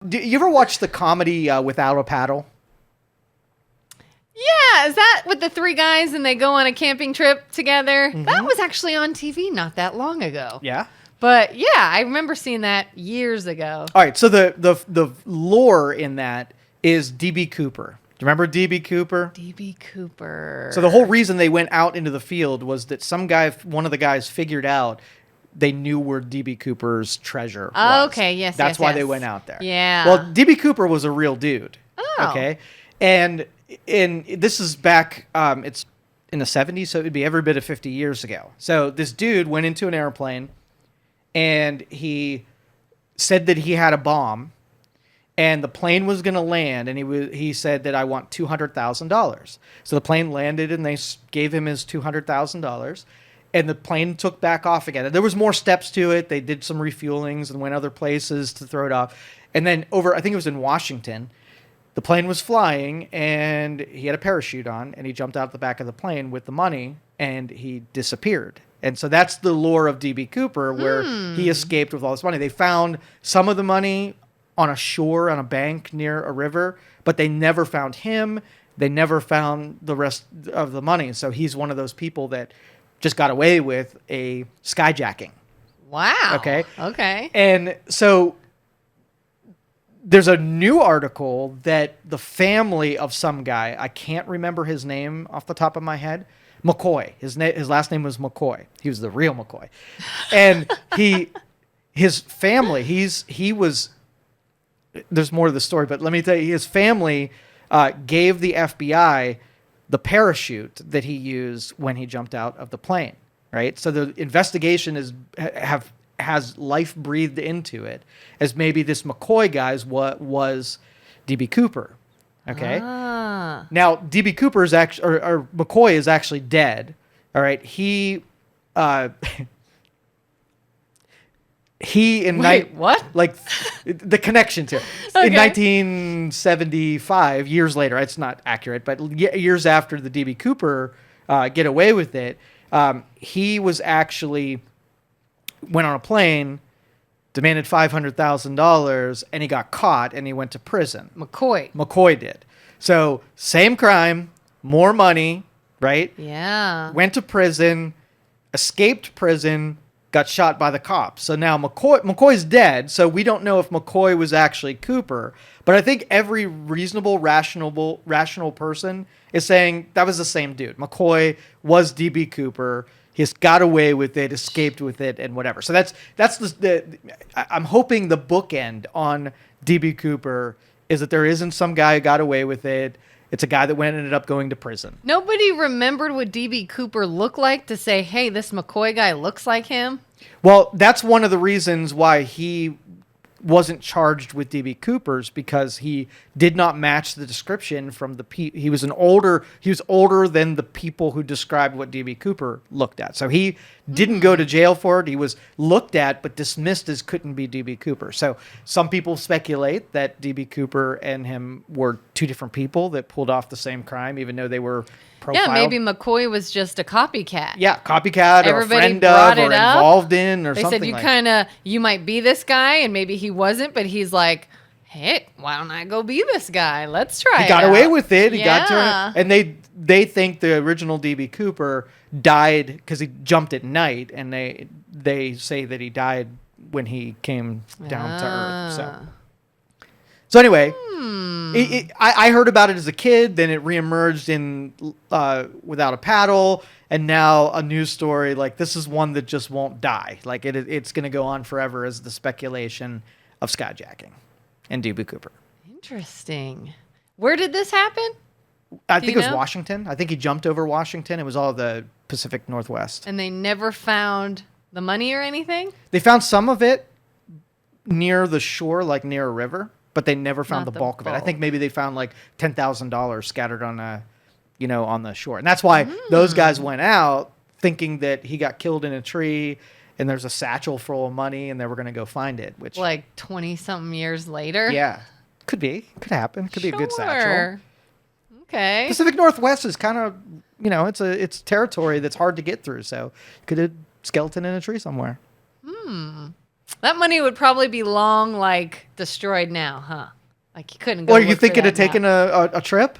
do you ever watch the comedy Without a Paddle? Yeah, is that with the three guys and they go on a camping trip together? Mm-hmm. That was actually on TV not that long ago. Yeah. But yeah, I remember seeing that years ago. All right, so the lore in that is D.B. Cooper. Do you remember D.B. Cooper? D.B. Cooper. So the whole reason they went out into the field was that one of the guys figured out they knew where D.B. Cooper's treasure was. Okay, yes, That's why they went out there. Yeah. Well, D.B. Cooper was a real dude. Oh. Okay. And this is back, it's in the 70s, so it would be every bit of 50 years ago. So this dude went into an airplane, and he said that he had a bomb, and the plane was going to land, and he said that I want $200,000. So the plane landed, and they gave him his $200,000, and the plane took back off again. And there was more steps to it. They did some refuelings and went other places to throw it off. And then I think it was in Washington, the plane was flying, and he had a parachute on, and he jumped out the back of the plane with the money, and he disappeared. And so that's the lore of D.B. Cooper, where he escaped with all this money. They found some of the money on a shore, on a bank near a river, but they never found him. They never found the rest of the money. So he's one of those people that just got away with a skyjacking. Wow. Okay. Okay. And so there's a new article that the family of some guy, I can't remember his name off the top of my head, McCoy. His last name was McCoy. He was the real McCoy. And his family, he was, there's more to the story, but let me tell you, his family gave the FBI the parachute that he used when he jumped out of the plane, right? So the investigation has life breathed into it as maybe this McCoy guy's was D.B. Cooper. Okay. Now D.B. Cooper is actually, or McCoy is actually dead. All right. He what? Like the connection to Okay. in 1975, years later, it's not accurate, but years after the D.B. Cooper get away with it, he was actually went on a plane, demanded $500,000, and he got caught, and he went to prison. McCoy did. So same crime, more money, right? Yeah. Went to prison, escaped prison, got shot by the cops. So now McCoy's dead, so we don't know if McCoy was actually Cooper. But I think every reasonable, rational person is saying that was the same dude. McCoy was D.B. Cooper. He just got away with it, escaped with it, and whatever. So that's I'm hoping the bookend on D.B. Cooper is that there isn't some guy who got away with it. It's a guy that ended up going to prison. Nobody remembered what D.B. Cooper looked like to say, hey, this McCoy guy looks like him? Well, that's one of the reasons why he wasn't charged with D.B. Cooper's, because he did not match the description from the he was older than the people who described what D.B. Cooper looked at. So he didn't go to jail for it. He was looked at but dismissed as couldn't be D.B. Cooper. So some people speculate that D.B. Cooper and him were two different people that pulled off the same crime, even though they were profiled. Yeah, maybe McCoy was just a copycat. Yeah, copycat or Everybody a friend brought of or it up. involved in or They something said you might be this guy, and maybe he wasn't, but he's like, hey, why don't I go be this guy? Let's try it. He got away with it. He got Yeah. to, and they think the original D.B. Cooper died because he jumped at night, and they say that he died when he came down to Earth. So anyway, I heard about it as a kid. Then it reemerged in Without a Paddle, and now a news story. Like, this is one that just won't die. Like it's going to go on forever as the speculation of skyjacking and D.B. Cooper. Interesting. Where did this happen? I think it was Washington. I think he jumped over Washington. It was all the Pacific Northwest. And they never found the money or anything? They found some of it near the shore, like near a river, but they never found the bulk of it. I think maybe they found like $10,000 scattered on on the shore. And that's why those guys went out thinking that he got killed in a tree and there's a satchel full of money and they were going to go find it. Which, like 20-something years later? Yeah. Could be. Could happen. Could be a good satchel. Okay. Pacific Northwest is kind of, it's territory that's hard to get through. So could a skeleton in a tree somewhere. That money would probably be long, like, destroyed now, huh? Like, you couldn't go. Or you look for thinking that of taking a trip?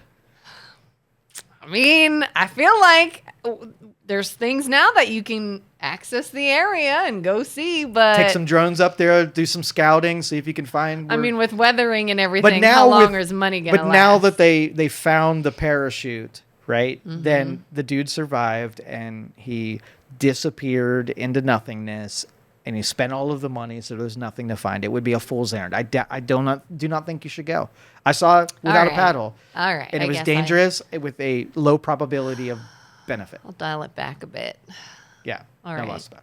I mean, I feel like there's things now that you can access the area and go see, but Take some drones up there, do some scouting, see if you can find. I mean, with weathering and everything, now how long with- is money gonna But last? now that they found the parachute, right? Mm-hmm. Then the dude survived and he disappeared into nothingness, and he spent all of the money, so there's nothing to find. It would be a fool's errand. I do not think you should go. I saw it without a right. paddle. All right, And I it was guess dangerous with a low probability of benefit. I'll dial it back a bit. Yeah. All no right. less stuff.